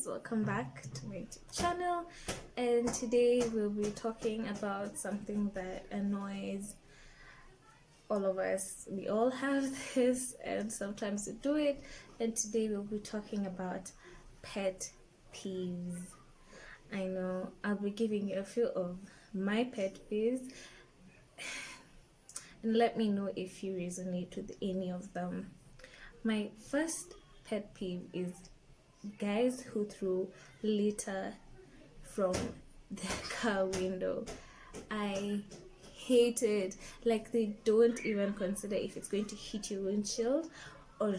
welcome back to my YouTube channel, and today we'll be talking about something that annoys all of us. We all have this and sometimes we do it, and today we'll be talking about pet peeves. I know I'll be giving you a few of my pet peeves and let me know if you resonate with any of them. My first pet peeve is guys who throw litter from their car window. I hate it. Like, they don't even consider if it's going to hit your windshield, or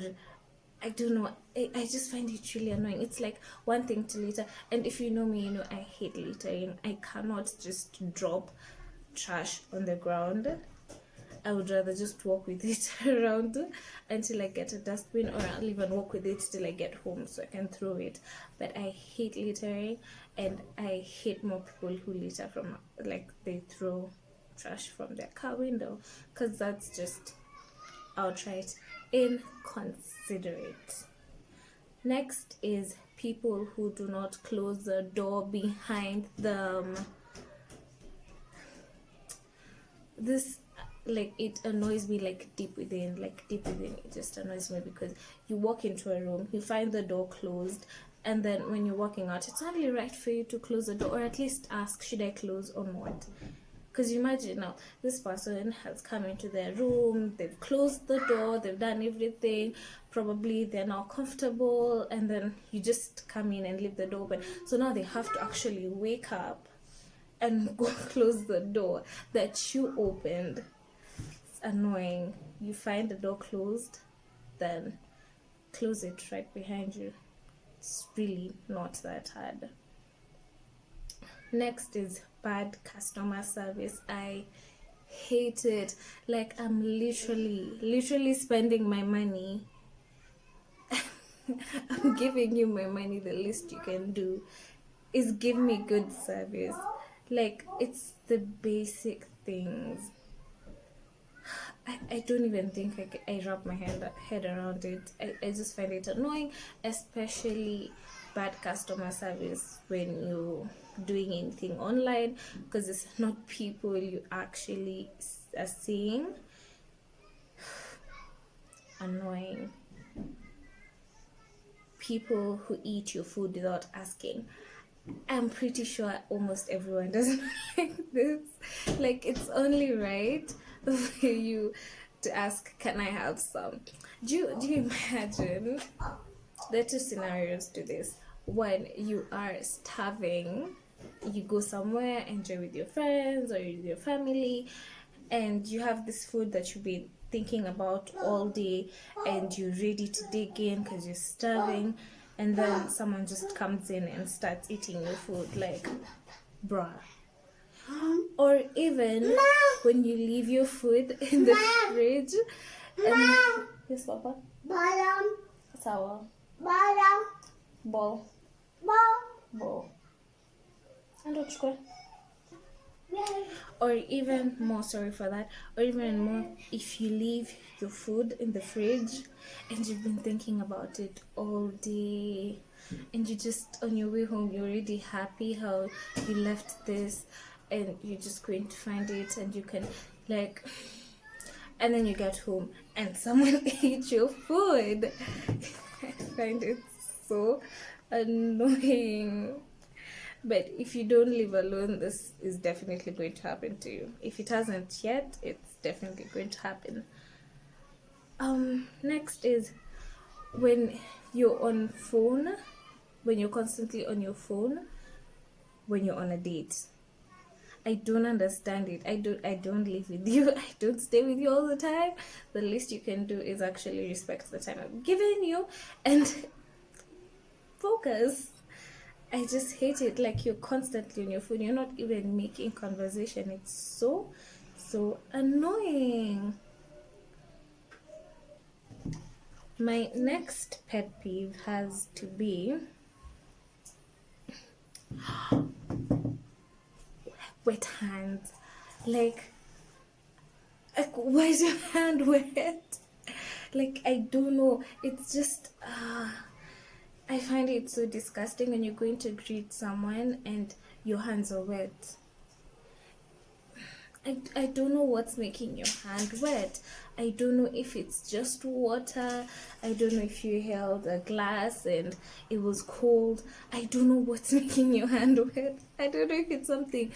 I don't know. I just find it really annoying. It's like one thing to litter, and if you know me, you know I hate littering. I cannot just drop trash on the ground. I would rather just walk with it around until I get a dustbin, or I'll even walk with it till I get home so I can throw it. But I hate littering, and I hate more people who litter from, like, they throw trash from their car window, because that's just outright inconsiderate. Next is people who do not close the door behind them. This, like, it annoys me, like deep within it just annoys me, because you walk into a room, you find the door closed, and then when you're walking out, it's only right for you to close the door, or at least ask, should I close or not? Because you imagine now, this person has come into their room, they've closed the door, they've done everything, probably they're now comfortable, and then you just come in and leave the door open. So now they have to actually wake up and go close the door that you opened. It's annoying. You find the door closed, then close it right behind you. It's really not that hard. Next is bad customer service. I hate it. Like, I'm literally spending my money. I'm giving you my money. The least you can do is give me good service. Like, it's the basic things. I don't even think I wrap my head around it. I just find it annoying, especially bad customer service when you're doing anything online, because it's not people you actually are seeing. Annoying. People who eat your food without asking. I'm pretty sure almost everyone doesn't like this. Like, it's only right for you to ask, can I have some? Do you imagine? There are two scenarios to this. When you are starving, you go somewhere, enjoy with your friends or with your family, and you have this food that you've been thinking about all day, and you're ready to dig in because you're starving, and then someone just comes in and starts eating your food. Like, bruh. Or even when you leave your food in the fridge, and yes, Papa. Sour. Ball. And or even more, sorry for that, or even more, if you leave your food in the fridge and you've been thinking about it all day, and you just, on your way home, you're already happy how you left this, and you're just going to find it, and you can, like, and then you get home and someone ate your food. I find it so annoying. But if you don't live alone, this is definitely going to happen to you. If it hasn't yet, it's definitely going to happen. Next is when you're on phone, when you're constantly on your phone, when you're on a date. I don't understand it. I don't live with you. I don't stay with you all the time. The least you can do is actually respect the time I'm giving you and focus. I just hate it. Like, you're constantly on your phone. You're not even making conversation. It's so annoying. My next pet peeve has to be wet hands. Like, why is your hand wet? Like, I don't know. It's just I find it so disgusting when you're going to greet someone and your hands are wet. I don't know what's making your hand wet. I don't know if it's just water. I don't know if you held a glass and it was cold. I don't know what's making your hand wet. I don't know if it's something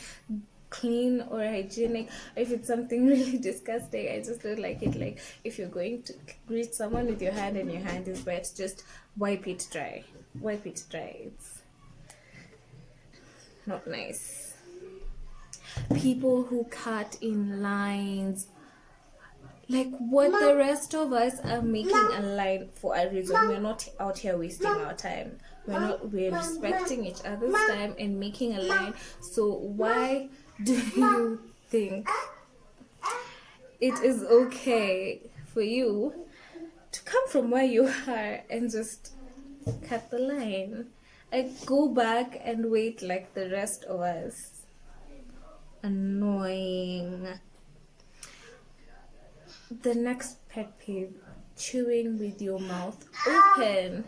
clean or hygienic, or if it's something really disgusting. I just don't like it. Like, if you're going to greet someone with your hand and your hand is wet, just wipe it dry. Wipe it dry. It's not nice. People who cut in lines, like, what? The rest of us are making a line for a reason. We're not out here wasting our time. We're respecting each other's time and making a line. So why do you think it is okay for you to come from where you are and just cut the line? Like, go back and wait like the rest of us. Annoying. The next pet peeve: chewing with your mouth open.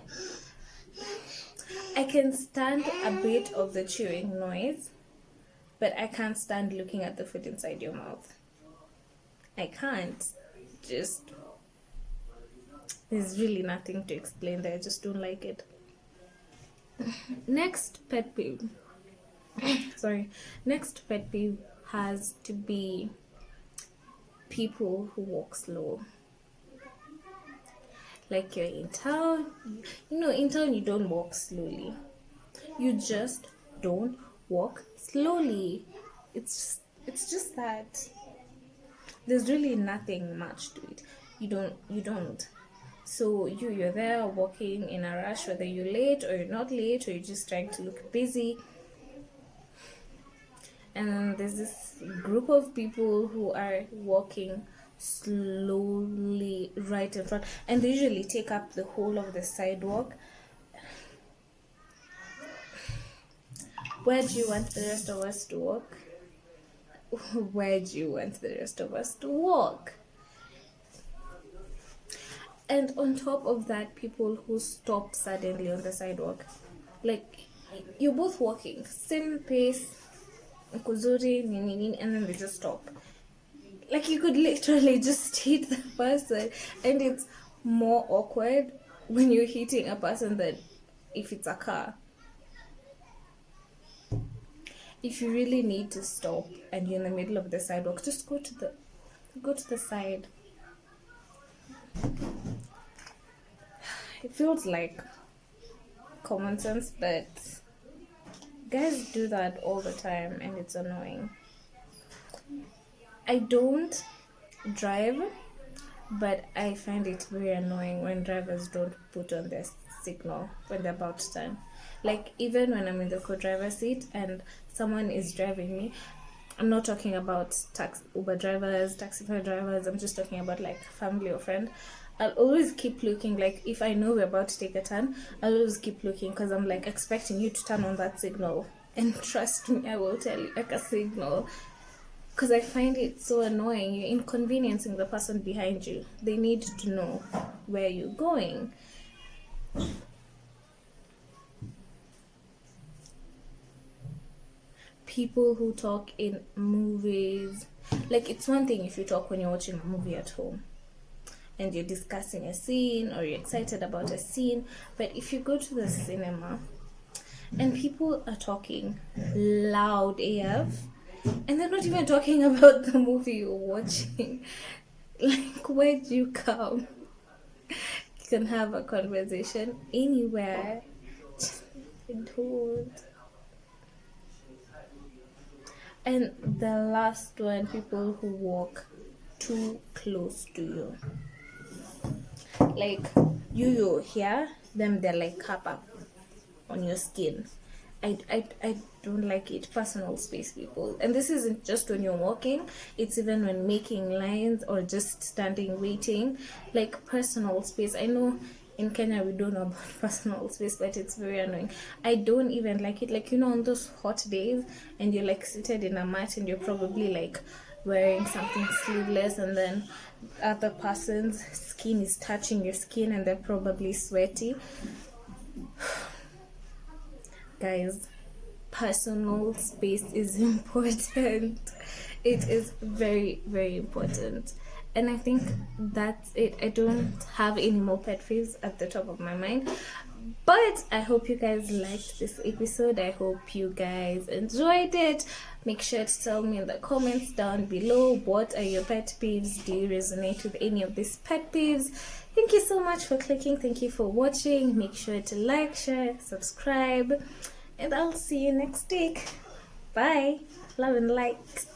I can stand a bit of the chewing noise, but I can't stand looking at the food inside your mouth. I can't. Just, there's really nothing to explain there. I just don't like it. Next pet peeve. Next pet peeve has to be people who walk slow. Like, you're in town, in town you don't walk slowly. You just don't walk slowly. It's just that. There's really nothing much to it. You don't. So you're there walking in a rush, whether you're late or you're not late, or you're just trying to look busy. And there's this group of people who are walking slowly right in front, and they usually take up the whole of the sidewalk. Where do you want the rest of us to walk? Where do you want the rest of us to walk? And on top of that, people who stop suddenly on the sidewalk. Like, you're both walking, same pace, kuzuri, and then they just stop. Like, you could literally just hit the person, and it's more awkward when you're hitting a person than if it's a car. If you really need to stop and you're in the middle of the sidewalk, just go to the side. It feels like common sense, but guys do that all the time and it's annoying. I don't drive, but I find it very annoying when drivers don't put on their signal when they're about to turn. Like, even when I'm in the co-driver seat and someone is driving me, I'm not talking about Uber drivers, taxify drivers, I'm just talking about like family or friend. I'll always keep looking. Like, if I know we're about to take a turn, I'll always keep looking because I'm like expecting you to turn on that signal. And trust me, I will tell you like a signal. Because I find it so annoying. You're inconveniencing the person behind you. They need to know where you're going. People who talk in movies. Like, it's one thing if you talk when you're watching a movie at home and you're discussing a scene or you're excited about a scene. But if you go to the cinema and people are talking loud AF, and they're not even talking about the movie you're watching, like, where do you come? You can have a conversation anywhere. Don't. And the last one, people who walk too close to you. Like, you're here, them they're like up on your skin. I don't like it. Personal space, people. And this isn't just when you're walking, it's even when making lines or just standing waiting. Like, personal space. I know in Kenya we don't know about personal space, but it's very annoying. I don't even like it. Like, on those hot days and you're like seated in a mat and you're probably like wearing something sleeveless, and then other person's skin is touching your skin and they're probably sweaty. Guys, personal space is important. It is very, very important. And I think that's it. I don't have any more pet peeves at the top of my mind. But I hope you guys liked this episode. I hope you guys enjoyed it. Make sure to tell me in the comments down below, what are your pet peeves? Do you resonate with any of these pet peeves? Thank you so much for clicking. Thank you for watching. Make sure to like, share, subscribe, and I'll see you next week. Bye. Love and light.